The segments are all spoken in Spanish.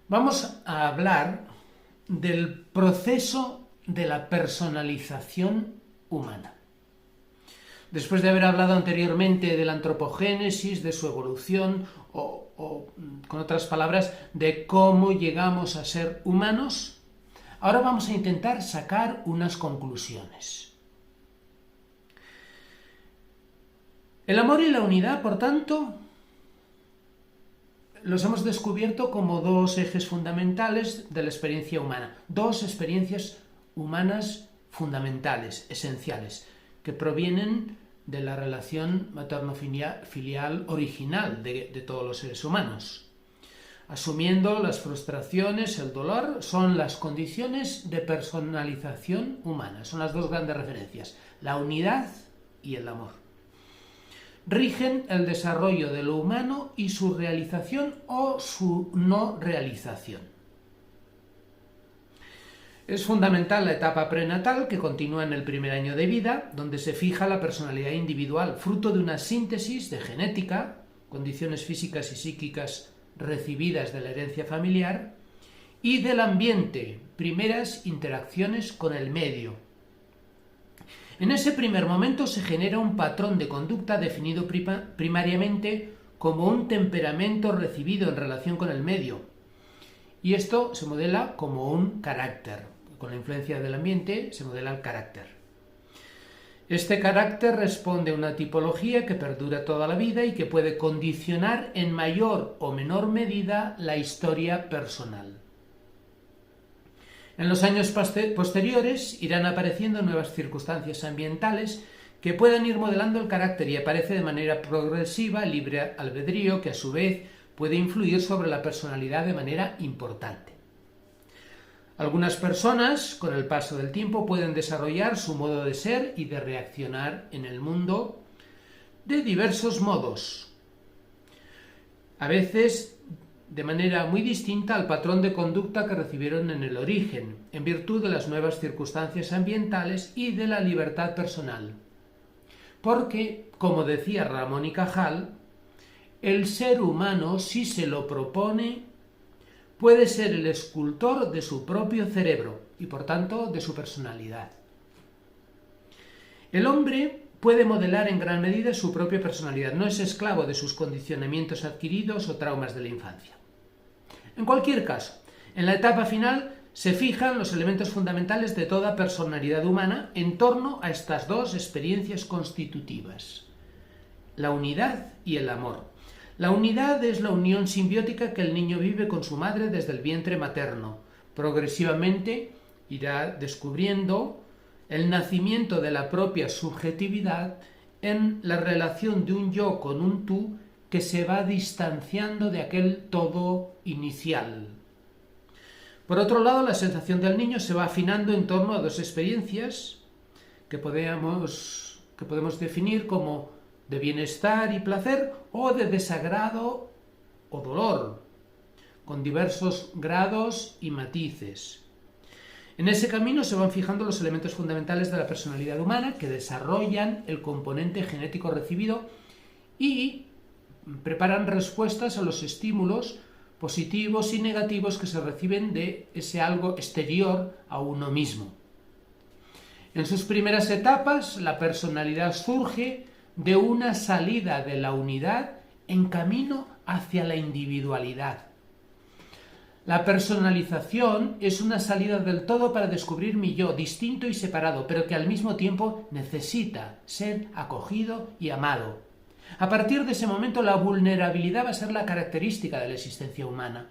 Vamos a hablar del proceso de la personalización humana. Después de haber hablado anteriormente de la antropogénesis, de su evolución, o con otras palabras, de cómo llegamos a ser humanos, ahora vamos a intentar sacar unas conclusiones. El amor y la unidad, por tanto, los hemos descubierto como dos ejes fundamentales de la experiencia humana, dos experiencias humanas fundamentales, esenciales, que provienen de la relación materno-filial original de todos los seres humanos. Asumiendo las frustraciones, el dolor, son las condiciones de personalización humana, son las dos grandes referencias, la unidad y el amor. Rigen el desarrollo de lo humano y su realización o su no realización. Es fundamental la etapa prenatal, que continúa en el primer año de vida, donde se fija la personalidad individual, fruto de una síntesis de genética, condiciones físicas y psíquicas recibidas de la herencia familiar, y del ambiente, primeras interacciones con el medio. En ese primer momento se genera un patrón de conducta definido primariamente como un temperamento recibido en relación con el medio. Y esto se modela como un carácter. Con la influencia del ambiente se modela el carácter. Este carácter responde a una tipología que perdura toda la vida y que puede condicionar en mayor o menor medida la historia personal. En los años posteriores irán apareciendo nuevas circunstancias ambientales que puedan ir modelando el carácter y aparece de manera progresiva el libre albedrío que a su vez puede influir sobre la personalidad de manera importante. Algunas personas, con el paso del tiempo, pueden desarrollar su modo de ser y de reaccionar en el mundo de diversos modos. A veces de manera muy distinta al patrón de conducta que recibieron en el origen, en virtud de las nuevas circunstancias ambientales y de la libertad personal. Porque, como decía Ramón y Cajal, el ser humano, si se lo propone, puede ser el escultor de su propio cerebro y, por tanto, de su personalidad. El hombre puede modelar en gran medida su propia personalidad, no es esclavo de sus condicionamientos adquiridos o traumas de la infancia. En cualquier caso, en la etapa final se fijan los elementos fundamentales de toda personalidad humana en torno a estas dos experiencias constitutivas, la unidad y el amor. La unidad es la unión simbiótica que el niño vive con su madre desde el vientre materno. Progresivamente irá descubriendo el nacimiento de la propia subjetividad en la relación de un yo con un tú que se va distanciando de aquel todo inicial. Por otro lado, la sensación del niño se va afinando en torno a dos experiencias que podemos definir como de bienestar y placer o de desagrado o dolor, con diversos grados y matices. En ese camino se van fijando los elementos fundamentales de la personalidad humana que desarrollan el componente genético recibido y preparan respuestas a los estímulos positivos y negativos que se reciben de ese algo exterior a uno mismo. En sus primeras etapas, la personalidad surge de una salida de la unidad en camino hacia la individualidad. La personalización es una salida del todo para descubrir mi yo, distinto y separado, pero que al mismo tiempo necesita ser acogido y amado. A partir de ese momento, la vulnerabilidad va a ser la característica de la existencia humana.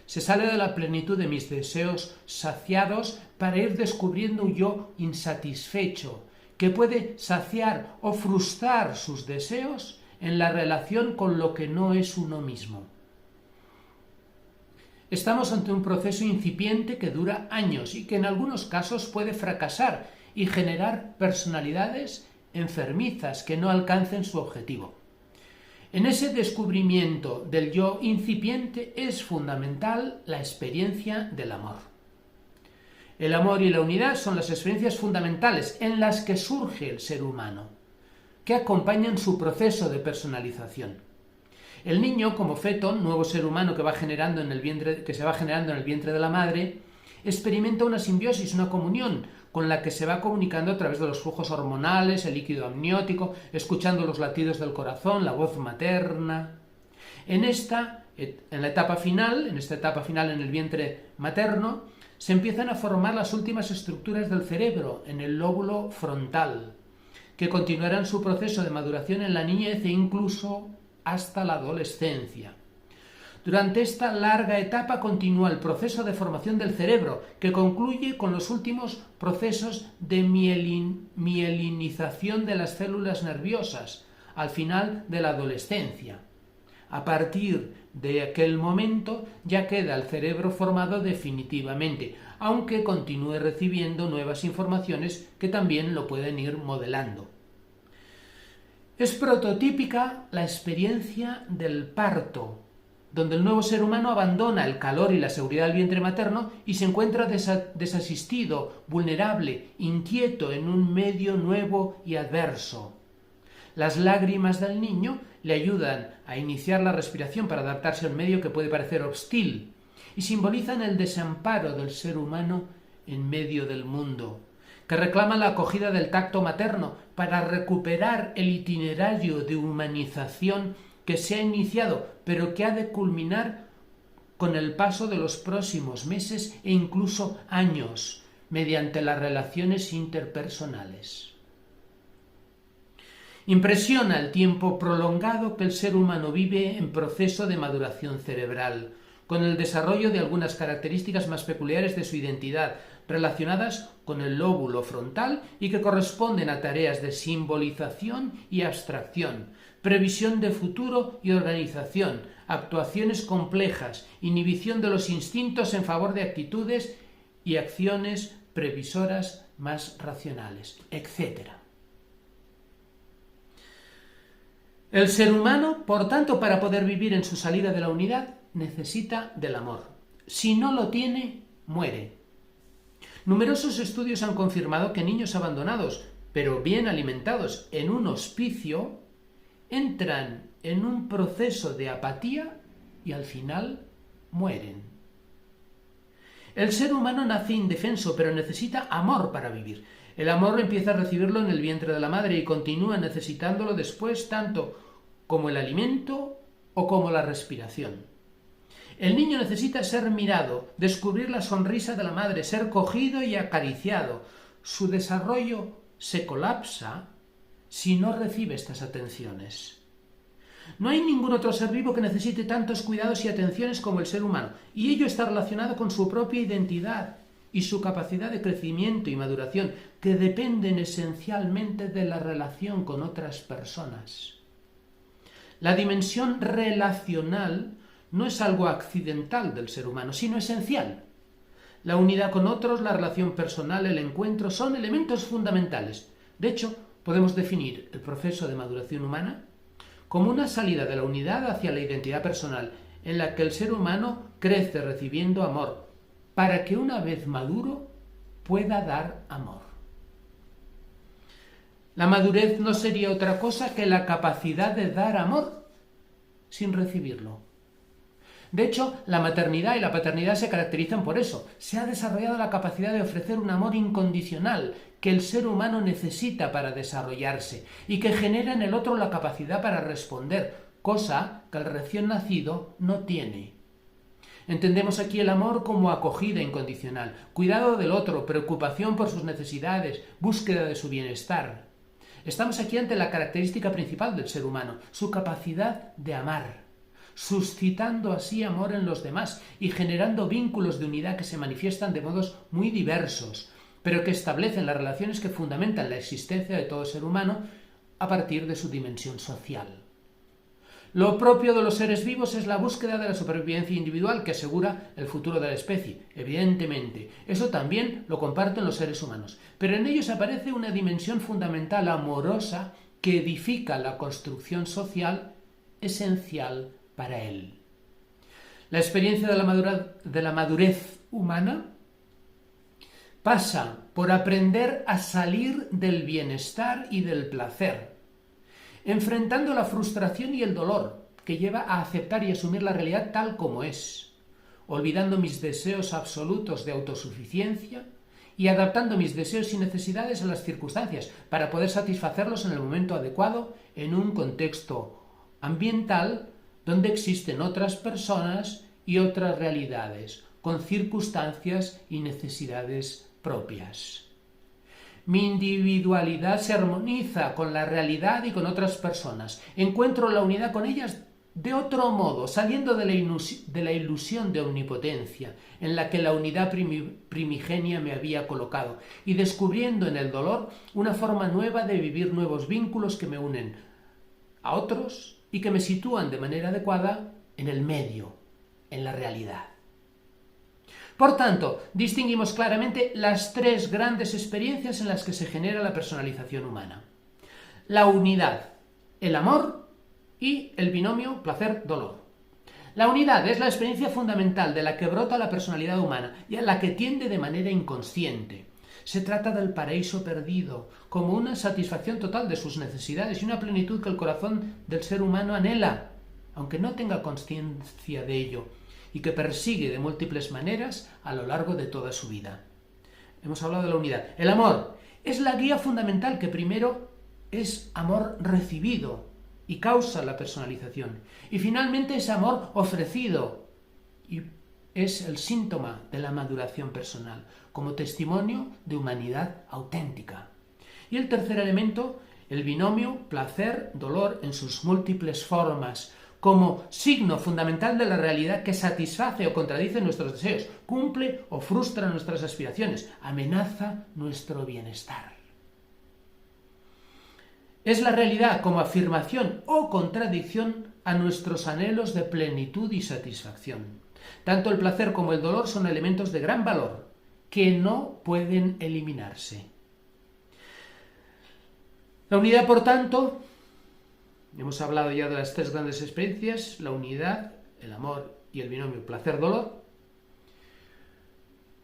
Se sale de la plenitud de mis deseos saciados para ir descubriendo un yo insatisfecho, que puede saciar o frustrar sus deseos en la relación con lo que no es uno mismo. Estamos ante un proceso incipiente que dura años y que en algunos casos puede fracasar y generar personalidades enfermizas que no alcancen su objetivo. En ese descubrimiento del yo incipiente es fundamental la experiencia del amor. El amor y la unidad son las experiencias fundamentales en las que surge el ser humano, que acompañan su proceso de personalización. El niño, como feto, nuevo ser humano que se va generando en el vientre de la madre, experimenta una simbiosis, una comunión, con la que se va comunicando a través de los flujos hormonales, el líquido amniótico, escuchando los latidos del corazón, la voz materna. En esta etapa final en el vientre materno, se empiezan a formar las últimas estructuras del cerebro en el lóbulo frontal, que continuarán su proceso de maduración en la niñez e incluso hasta la adolescencia. Durante esta larga etapa continúa el proceso de formación del cerebro, que concluye con los últimos procesos de mielinización de las células nerviosas, al final de la adolescencia. A partir de aquel momento ya queda el cerebro formado definitivamente, aunque continúe recibiendo nuevas informaciones que también lo pueden ir modelando. Es prototípica la experiencia del parto, donde el nuevo ser humano abandona el calor y la seguridad del vientre materno y se encuentra desasistido, vulnerable, inquieto en un medio nuevo y adverso. Las lágrimas del niño le ayudan a iniciar la respiración para adaptarse a un medio que puede parecer hostil y simbolizan el desamparo del ser humano en medio del mundo, que reclama la acogida del tacto materno para recuperar el itinerario de humanización que se ha iniciado, pero que ha de culminar con el paso de los próximos meses e incluso años, mediante las relaciones interpersonales. Impresiona el tiempo prolongado que el ser humano vive en proceso de maduración cerebral, con el desarrollo de algunas características más peculiares de su identidad, relacionadas con el lóbulo frontal y que corresponden a tareas de simbolización y abstracción, previsión de futuro y organización, actuaciones complejas, inhibición de los instintos en favor de actitudes y acciones previsoras más racionales, etc. El ser humano, por tanto, para poder vivir en su salida de la unidad, necesita del amor. Si no lo tiene, muere. Numerosos estudios han confirmado que niños abandonados, pero bien alimentados en un hospicio, entran en un proceso de apatía y al final mueren. El ser humano nace indefenso, pero necesita amor para vivir. El amor empieza a recibirlo en el vientre de la madre y continúa necesitándolo después tanto como el alimento o como la respiración. El niño necesita ser mirado, descubrir la sonrisa de la madre, ser cogido y acariciado. Su desarrollo se colapsa si no recibe estas atenciones. No hay ningún otro ser vivo que necesite tantos cuidados y atenciones como el ser humano, y ello está relacionado con su propia identidad y su capacidad de crecimiento y maduración, que dependen esencialmente de la relación con otras personas. La dimensión relacional no es algo accidental del ser humano, sino esencial. La unidad con otros, la relación personal, el encuentro son elementos fundamentales. De hecho, podemos definir el proceso de maduración humana como una salida de la unidad hacia la identidad personal, en la que el ser humano crece recibiendo amor, para que una vez maduro pueda dar amor. La madurez no sería otra cosa que la capacidad de dar amor sin recibirlo. De hecho, la maternidad y la paternidad se caracterizan por eso. Se ha desarrollado la capacidad de ofrecer un amor incondicional que el ser humano necesita para desarrollarse y que genera en el otro la capacidad para responder, cosa que el recién nacido no tiene. Entendemos aquí el amor como acogida incondicional, cuidado del otro, preocupación por sus necesidades, búsqueda de su bienestar. Estamos aquí ante la característica principal del ser humano, su capacidad de amar, suscitando así amor en los demás y generando vínculos de unidad que se manifiestan de modos muy diversos, pero que establecen las relaciones que fundamentan la existencia de todo ser humano a partir de su dimensión social. Lo propio de los seres vivos es la búsqueda de la supervivencia individual que asegura el futuro de la especie, evidentemente. Eso también lo comparten los seres humanos, pero en ellos aparece una dimensión fundamental amorosa que edifica la construcción social esencial para él. La experiencia de la madurez humana pasa por aprender a salir del bienestar y del placer, enfrentando la frustración y el dolor, que lleva a aceptar y asumir la realidad tal como es, olvidando mis deseos absolutos de autosuficiencia y adaptando mis deseos y necesidades a las circunstancias para poder satisfacerlos en el momento adecuado en un contexto ambiental donde existen otras personas y otras realidades, con circunstancias y necesidades propias. Mi individualidad se armoniza con la realidad y con otras personas. Encuentro la unidad con ellas de otro modo, saliendo de la ilusión de omnipotencia en la que la unidad primigenia me había colocado y descubriendo en el dolor una forma nueva de vivir nuevos vínculos que me unen a otros y que me sitúan de manera adecuada en el medio, en la realidad. Por tanto, distinguimos claramente las tres grandes experiencias en las que se genera la personalización humana: la unidad, el amor y el binomio placer-dolor. La unidad es la experiencia fundamental de la que brota la personalidad humana y a la que tiende de manera inconsciente. Se trata del paraíso perdido, como una satisfacción total de sus necesidades y una plenitud que el corazón del ser humano anhela, aunque no tenga conciencia de ello, y que persigue de múltiples maneras a lo largo de toda su vida. Hemos hablado de la unidad. El amor es la guía fundamental que primero es amor recibido y causa la personalización. Y finalmente es amor ofrecido y es el síntoma de la maduración personal, como testimonio de humanidad auténtica. Y el tercer elemento, el binomio placer-dolor en sus múltiples formas, como signo fundamental de la realidad que satisface o contradice nuestros deseos, cumple o frustra nuestras aspiraciones, amenaza nuestro bienestar. Es la realidad como afirmación o contradicción a nuestros anhelos de plenitud y satisfacción. Tanto el placer como el dolor son elementos de gran valor que no pueden eliminarse. La unidad, por tanto, hemos hablado ya de las tres grandes experiencias: la unidad, el amor y el binomio placer-dolor.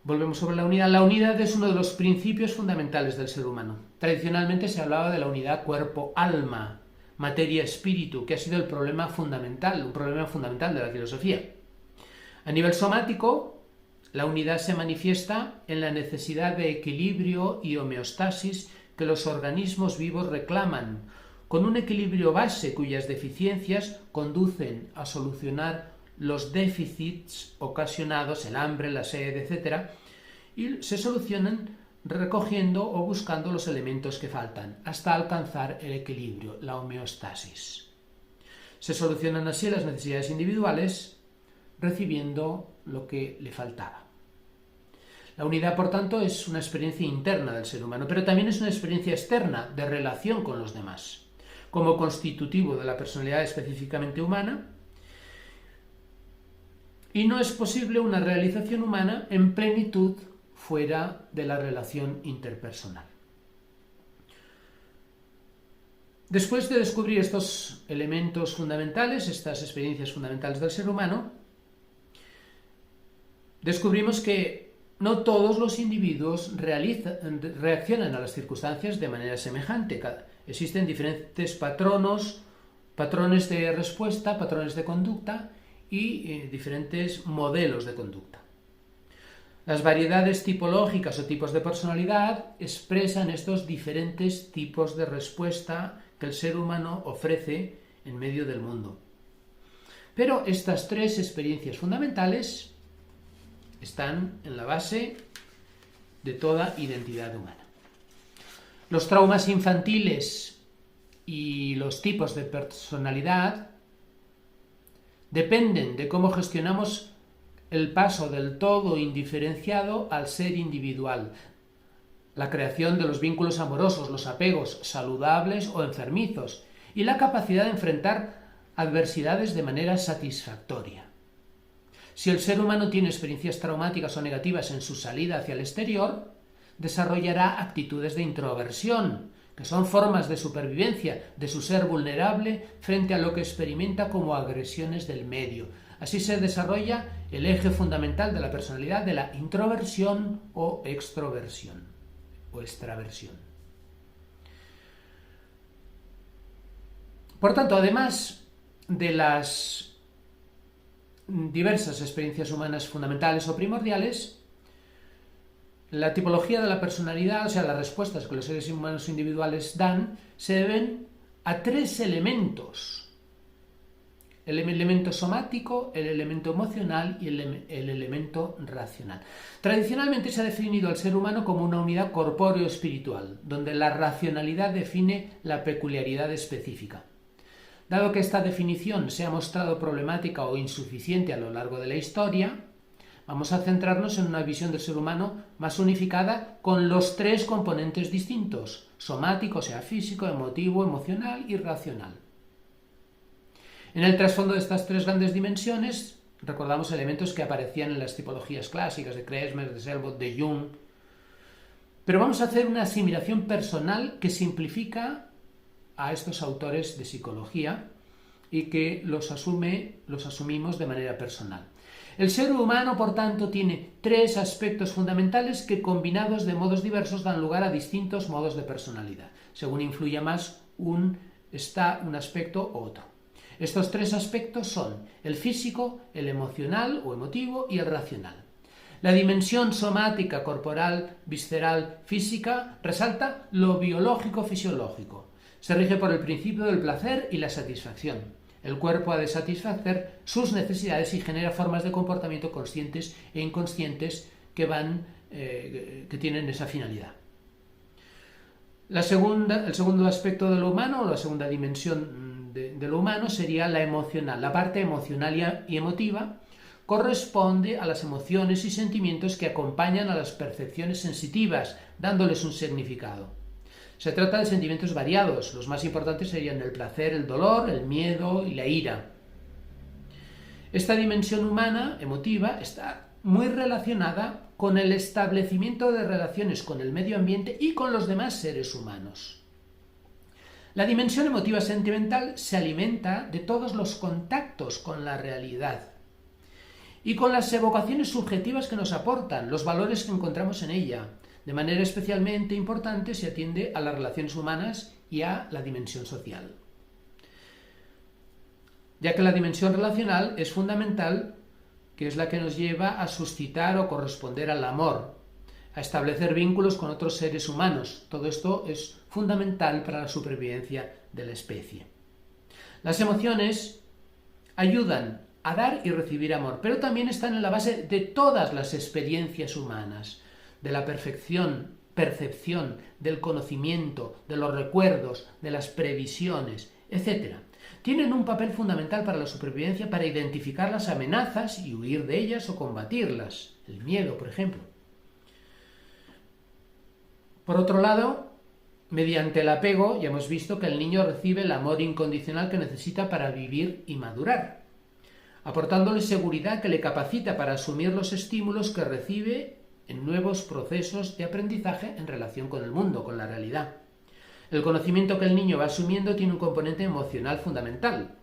Volvemos sobre la unidad. La unidad es uno de los principios fundamentales del ser humano. Tradicionalmente se hablaba de la unidad cuerpo-alma, materia-espíritu, que ha sido un problema fundamental de la filosofía. A nivel somático, la unidad se manifiesta en la necesidad de equilibrio y homeostasis que los organismos vivos reclaman, con un equilibrio base cuyas deficiencias conducen a solucionar los déficits ocasionados, el hambre, la sed, etc., y se solucionan recogiendo o buscando los elementos que faltan, hasta alcanzar el equilibrio, la homeostasis. Se solucionan así las necesidades individuales, recibiendo lo que le faltaba. La unidad, por tanto, es una experiencia interna del ser humano, pero también es una experiencia externa de relación con los demás, como constitutivo de la personalidad específicamente humana, y no es posible una realización humana en plenitud fuera de la relación interpersonal. Después de descubrir estos elementos fundamentales, estas experiencias fundamentales del ser humano, descubrimos que no todos los individuos reaccionan a las circunstancias de manera semejante. Existen diferentes patrones de respuesta, patrones de conducta y diferentes modelos de conducta. Las variedades tipológicas o tipos de personalidad expresan estos diferentes tipos de respuesta que el ser humano ofrece en medio del mundo. Pero estas tres experiencias fundamentales están en la base de toda identidad humana. Los traumas infantiles y los tipos de personalidad dependen de cómo gestionamos el paso del todo indiferenciado al ser individual, la creación de los vínculos amorosos, los apegos saludables o enfermizos y la capacidad de enfrentar adversidades de manera satisfactoria. Si el ser humano tiene experiencias traumáticas o negativas en su salida hacia el exterior, desarrollará actitudes de introversión, que son formas de supervivencia de su ser vulnerable frente a lo que experimenta como agresiones del medio. Así se desarrolla el eje fundamental de la personalidad de la introversión o extroversión o extraversión. Por tanto, además de las diversas experiencias humanas fundamentales o primordiales, la tipología de la personalidad, o sea, las respuestas que los seres humanos individuales dan, se deben a tres elementos: el elemento somático, el elemento emocional y el elemento racional. Tradicionalmente se ha definido al ser humano como una unidad corpóreo-espiritual, donde la racionalidad define la peculiaridad específica. Dado que esta definición se ha mostrado problemática o insuficiente a lo largo de la historia, vamos a centrarnos en una visión del ser humano más unificada con los tres componentes distintos: somático, o sea, físico, emotivo, emocional y racional. En el trasfondo de estas tres grandes dimensiones recordamos elementos que aparecían en las tipologías clásicas de Kresmer, de Selbot, de Jung, pero vamos a hacer una asimilación personal que simplifica a estos autores de psicología y que los asumimos de manera personal. El ser humano, por tanto, tiene tres aspectos fundamentales que, combinados de modos diversos, dan lugar a distintos modos de personalidad. Según influya más un aspecto u otro. Estos tres aspectos son el físico, el emocional o emotivo y el racional. La dimensión somática, corporal, visceral, física, resalta lo biológico-fisiológico. Se rige por el principio del placer y la satisfacción. El cuerpo ha de satisfacer sus necesidades y genera formas de comportamiento conscientes e inconscientes que tienen esa finalidad. El segundo aspecto de lo humano, o la segunda dimensión de lo humano, sería la emocional. La parte emocional y emotiva corresponde a las emociones y sentimientos que acompañan a las percepciones sensitivas, dándoles un significado. Se trata de sentimientos variados. Los más importantes serían el placer, el dolor, el miedo y la ira. Esta dimensión humana, emotiva, está muy relacionada con el establecimiento de relaciones con el medio ambiente y con los demás seres humanos. La dimensión emotiva sentimental se alimenta de todos los contactos con la realidad y con las evocaciones subjetivas que nos aportan, los valores que encontramos en ella. De manera especialmente importante se atiende a las relaciones humanas y a la dimensión social, ya que la dimensión relacional es fundamental, que es la que nos lleva a suscitar o corresponder al amor, a establecer vínculos con otros seres humanos. Todo esto es fundamental para la supervivencia de la especie. Las emociones ayudan a dar y recibir amor, pero también están en la base de todas las experiencias humanas, de la percepción, del conocimiento, de los recuerdos, de las previsiones, etc. Tienen un papel fundamental para la supervivencia, para identificar las amenazas y huir de ellas o combatirlas. El miedo, por ejemplo. Por otro lado, mediante el apego, ya hemos visto que el niño recibe el amor incondicional que necesita para vivir y madurar, aportándole seguridad que le capacita para asumir los estímulos que recibe en nuevos procesos de aprendizaje en relación con el mundo, con la realidad. El conocimiento que el niño va asumiendo tiene un componente emocional fundamental.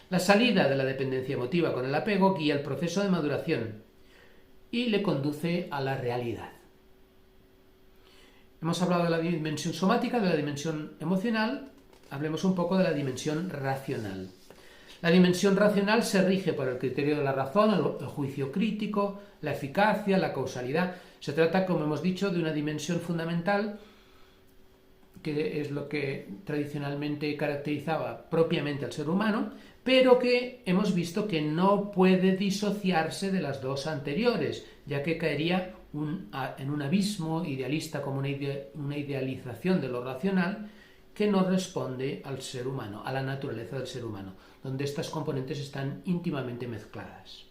La salida de la dependencia emotiva con el apego guía el proceso de maduración y le conduce a la realidad. Hemos hablado de la dimensión somática, de la dimensión emocional, hablemos un poco de la dimensión racional. La dimensión racional se rige por el criterio de la razón, el juicio crítico, la eficacia, la causalidad. Se trata, como hemos dicho, de una dimensión fundamental, que es lo que tradicionalmente caracterizaba propiamente al ser humano, pero que hemos visto que no puede disociarse de las dos anteriores, ya que caería en un abismo idealista, como una idealización de lo racional, que no responde al ser humano, a la naturaleza del ser humano, donde estas componentes están íntimamente mezcladas.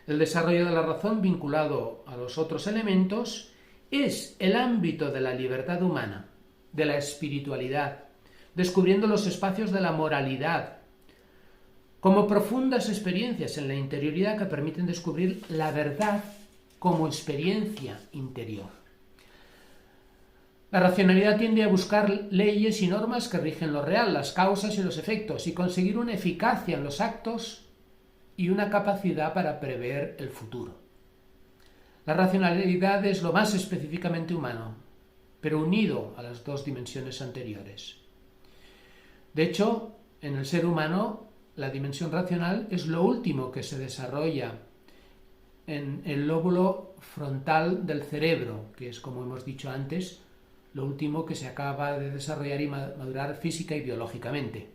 El desarrollo de la razón, vinculado a los otros elementos, es el ámbito de la libertad humana, de la espiritualidad, descubriendo los espacios de la moralidad, como profundas experiencias en la interioridad que permiten descubrir la verdad como experiencia interior. La racionalidad tiende a buscar leyes y normas que rigen lo real, las causas y los efectos, y conseguir una eficacia en los actos y una capacidad para prever el futuro. La racionalidad es lo más específicamente humano, pero unido a las dos dimensiones anteriores. De hecho, en el ser humano la dimensión racional es lo último que se desarrolla en el lóbulo frontal del cerebro, que es, como hemos dicho antes, lo último que se acaba de desarrollar y madurar física y biológicamente.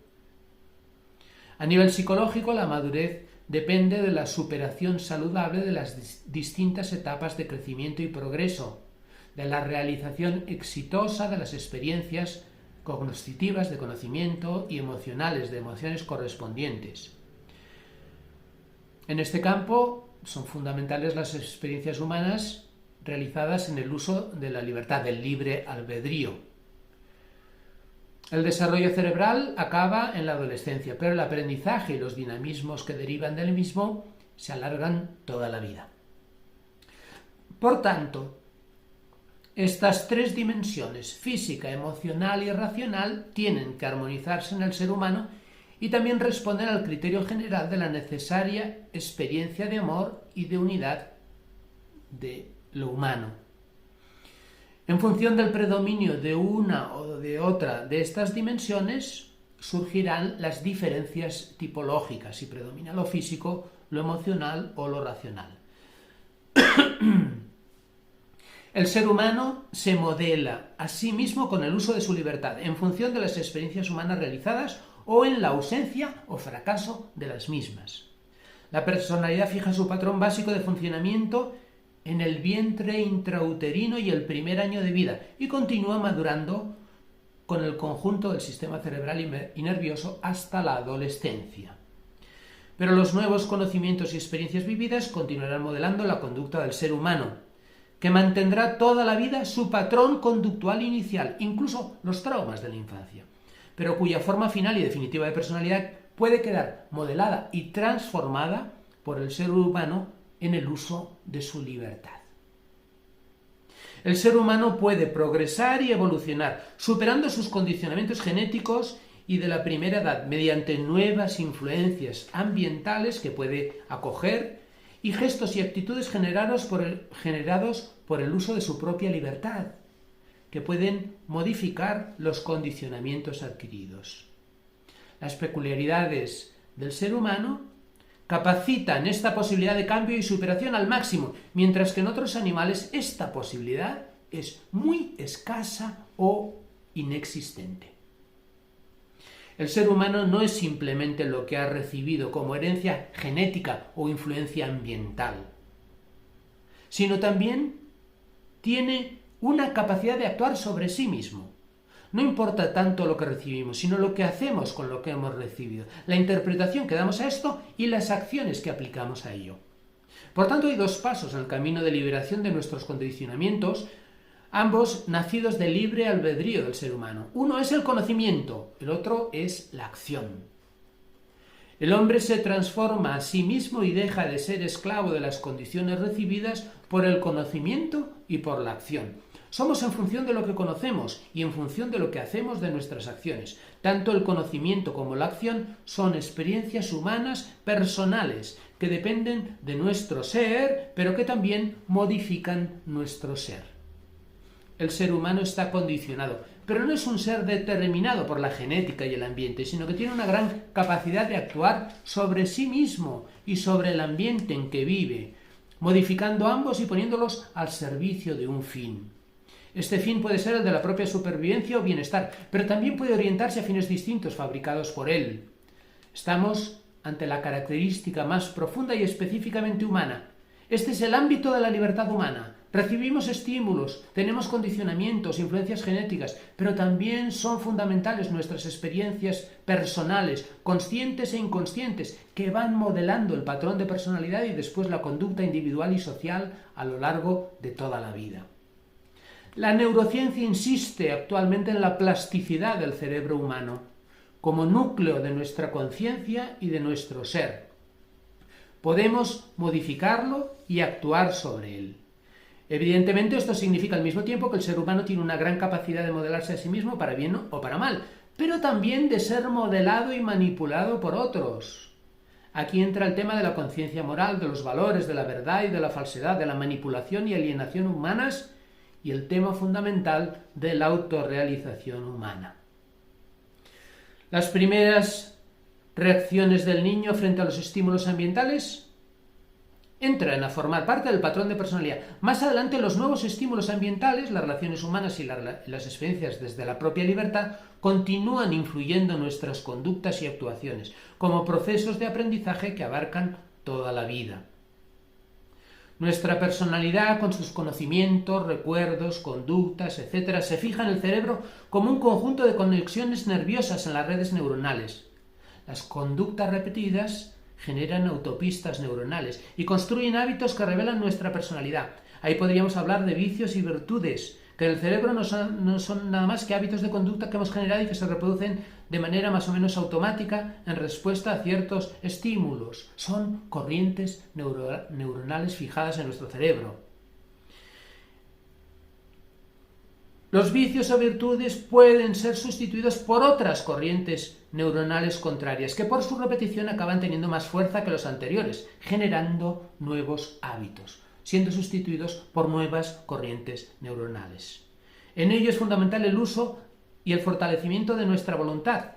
A nivel psicológico, la madurez depende de la superación saludable de las distintas etapas de crecimiento y progreso, de la realización exitosa de las experiencias cognitivas de conocimiento y emocionales, de emociones correspondientes. En este campo son fundamentales las experiencias humanas realizadas en el uso de la libertad, del libre albedrío. El desarrollo cerebral acaba en la adolescencia, pero el aprendizaje y los dinamismos que derivan del mismo se alargan toda la vida. Por tanto, estas tres dimensiones, física, emocional y racional, tienen que armonizarse en el ser humano y también responder al criterio general de la necesaria experiencia de amor y de unidad de lo humano. En función del predominio de una o de otra de estas dimensiones, surgirán las diferencias tipológicas, si predomina lo físico, lo emocional o lo racional. El ser humano se modela a sí mismo con el uso de su libertad, en función de las experiencias humanas realizadas o en la ausencia o fracaso de las mismas. La personalidad fija su patrón básico de funcionamiento en el vientre intrauterino y el primer año de vida y continúa madurando con el conjunto del sistema cerebral y nervioso hasta la adolescencia. Pero los nuevos conocimientos y experiencias vividas continuarán modelando la conducta del ser humano, que mantendrá toda la vida su patrón conductual inicial, incluso los traumas de la infancia, pero cuya forma final y definitiva de personalidad puede quedar modelada y transformada por el ser humano en el uso de su libertad. El ser humano puede progresar y evolucionar, superando sus condicionamientos genéticos y de la primera edad, mediante nuevas influencias ambientales que puede acoger y gestos y actitudes generados por el uso de su propia libertad, que pueden modificar los condicionamientos adquiridos. Las peculiaridades del ser humano capacitan esta posibilidad de cambio y superación al máximo, mientras que en otros animales esta posibilidad es muy escasa o inexistente. El ser humano no es simplemente lo que ha recibido como herencia genética o influencia ambiental, sino también tiene una capacidad de actuar sobre sí mismo. No importa tanto lo que recibimos, sino lo que hacemos con lo que hemos recibido, la interpretación que damos a esto y las acciones que aplicamos a ello. Por tanto, hay dos pasos en el camino de liberación de nuestros condicionamientos, ambos nacidos del libre albedrío del ser humano. Uno es el conocimiento, el otro es la acción. El hombre se transforma a sí mismo y deja de ser esclavo de las condiciones recibidas por el conocimiento y por la acción. Somos en función de lo que conocemos y en función de lo que hacemos de nuestras acciones. Tanto el conocimiento como la acción son experiencias humanas personales que dependen de nuestro ser, pero que también modifican nuestro ser. El ser humano está condicionado, pero no es un ser determinado por la genética y el ambiente, sino que tiene una gran capacidad de actuar sobre sí mismo y sobre el ambiente en que vive, modificando ambos y poniéndolos al servicio de un fin. Este fin puede ser el de la propia supervivencia o bienestar, pero también puede orientarse a fines distintos fabricados por él. Estamos ante la característica más profunda y específicamente humana. Este es el ámbito de la libertad humana. Recibimos estímulos, tenemos condicionamientos, influencias genéticas, pero también son fundamentales nuestras experiencias personales, conscientes e inconscientes, que van modelando el patrón de personalidad y después la conducta individual y social a lo largo de toda la vida. La neurociencia insiste actualmente en la plasticidad del cerebro humano como núcleo de nuestra conciencia y de nuestro ser. Podemos modificarlo y actuar sobre él. Evidentemente, esto significa al mismo tiempo que el ser humano tiene una gran capacidad de modelarse a sí mismo para bien o para mal, pero también de ser modelado y manipulado por otros. Aquí entra el tema de la conciencia moral, de los valores, de la verdad y de la falsedad, de la manipulación y alienación humanas, y el tema fundamental de la autorrealización humana. Las primeras reacciones del niño frente a los estímulos ambientales entran a formar parte del patrón de personalidad. Más adelante, los nuevos estímulos ambientales, las relaciones humanas y las experiencias desde la propia libertad, continúan influyendo en nuestras conductas y actuaciones, como procesos de aprendizaje que abarcan toda la vida. Nuestra personalidad, con sus conocimientos, recuerdos, conductas, etc., se fija en el cerebro como un conjunto de conexiones nerviosas en las redes neuronales. Las conductas repetidas generan autopistas neuronales y construyen hábitos que revelan nuestra personalidad. Ahí podríamos hablar de vicios y virtudes, que en el cerebro no son nada más que hábitos de conducta que hemos generado y que se reproducen de manera más o menos automática en respuesta a ciertos estímulos. Son corrientes neuronales fijadas en nuestro cerebro. Los vicios o virtudes pueden ser sustituidos por otras corrientes neuronales contrarias, que por su repetición acaban teniendo más fuerza que los anteriores, generando nuevos hábitos, siendo sustituidos por nuevas corrientes neuronales. En ello es fundamental el uso y el fortalecimiento de nuestra voluntad,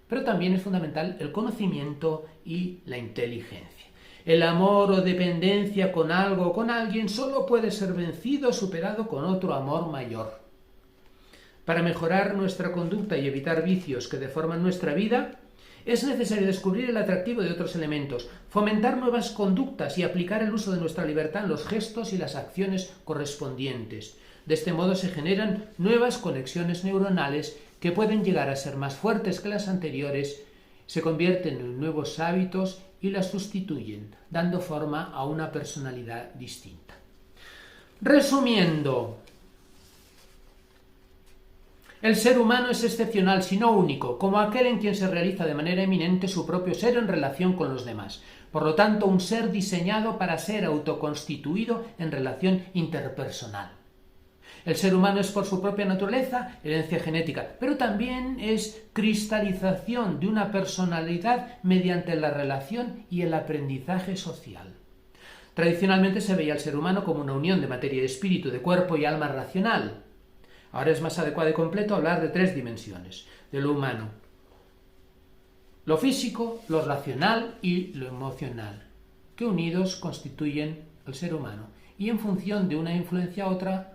pero también es fundamental el conocimiento y la inteligencia. El amor o dependencia con algo o con alguien solo puede ser vencido o superado con otro amor mayor. Para mejorar nuestra conducta y evitar vicios que deforman nuestra vida, es necesario descubrir el atractivo de otros elementos, fomentar nuevas conductas y aplicar el uso de nuestra libertad en los gestos y las acciones correspondientes. De este modo se generan nuevas conexiones neuronales que pueden llegar a ser más fuertes que las anteriores, se convierten en nuevos hábitos y las sustituyen, dando forma a una personalidad distinta. Resumiendo, el ser humano es excepcional, si no único, como aquel en quien se realiza de manera eminente su propio ser en relación con los demás. Por lo tanto, un ser diseñado para ser autoconstituido en relación interpersonal. El ser humano es por su propia naturaleza herencia genética, pero también es cristalización de una personalidad mediante la relación y el aprendizaje social. Tradicionalmente se veía al ser humano como una unión de materia y espíritu, de cuerpo y alma racional. Ahora es más adecuado y completo hablar de tres dimensiones de lo humano: lo físico, lo racional y lo emocional, que unidos constituyen el ser humano y en función de una influencia a otra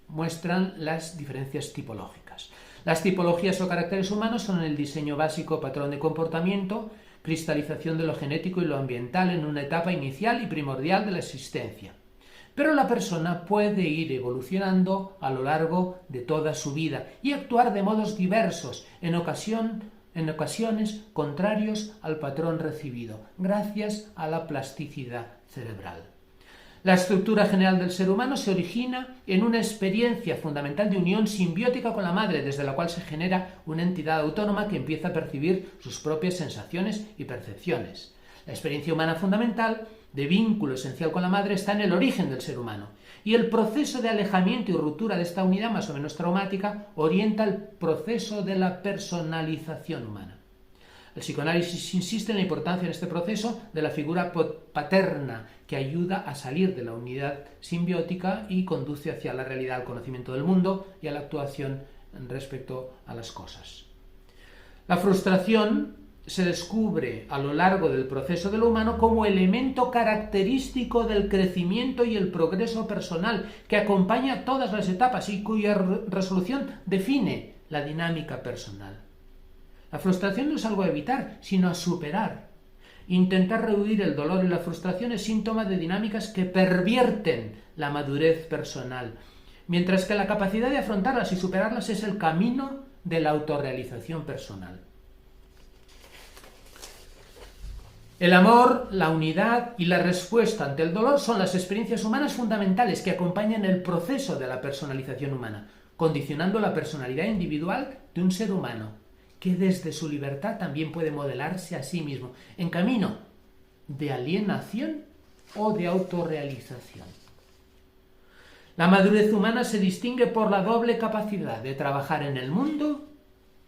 muestran las diferencias tipológicas. Las tipologías o caracteres humanos son el diseño básico, patrón de comportamiento, cristalización de lo genético y lo ambiental en una etapa inicial y primordial de la existencia. Pero la persona puede ir evolucionando a lo largo de toda su vida y actuar de modos diversos, en ocasiones contrarios al patrón recibido, gracias a la plasticidad cerebral. La estructura general del ser humano se origina en una experiencia fundamental de unión simbiótica con la madre, desde la cual se genera una entidad autónoma que empieza a percibir sus propias sensaciones y percepciones. La experiencia humana fundamental de vínculo esencial con la madre está en el origen del ser humano, y el proceso de alejamiento y ruptura de esta unidad más o menos traumática orienta el proceso de la personalización humana. El psicoanálisis insiste en la importancia en este proceso de la figura paterna, que ayuda a salir de la unidad simbiótica y conduce hacia la realidad, al conocimiento del mundo y a la actuación respecto a las cosas. La frustración se descubre a lo largo del proceso de lo humano como elemento característico del crecimiento y el progreso personal que acompaña todas las etapas y cuya resolución define la dinámica personal. La frustración no es algo a evitar, sino a superar. Intentar rehuir el dolor y la frustración es síntoma de dinámicas que pervierten la madurez personal, mientras que la capacidad de afrontarlas y superarlas es el camino de la autorrealización personal. El amor, la unidad y la respuesta ante el dolor son las experiencias humanas fundamentales que acompañan el proceso de la personalización humana, condicionando la personalidad individual de un ser humano, que desde su libertad también puede modelarse a sí mismo, en camino de alienación o de autorrealización. La madurez humana se distingue por la doble capacidad de trabajar en el mundo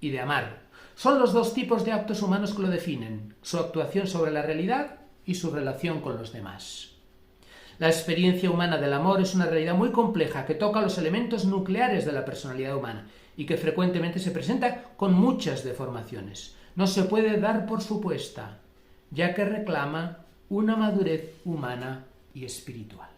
y de amar. Son los dos tipos de actos humanos que lo definen: su actuación sobre la realidad y su relación con los demás. La experiencia humana del amor es una realidad muy compleja que toca los elementos nucleares de la personalidad humana y que frecuentemente se presenta con muchas deformaciones. no se puede dar por supuesta, ya que reclama una madurez humana y espiritual.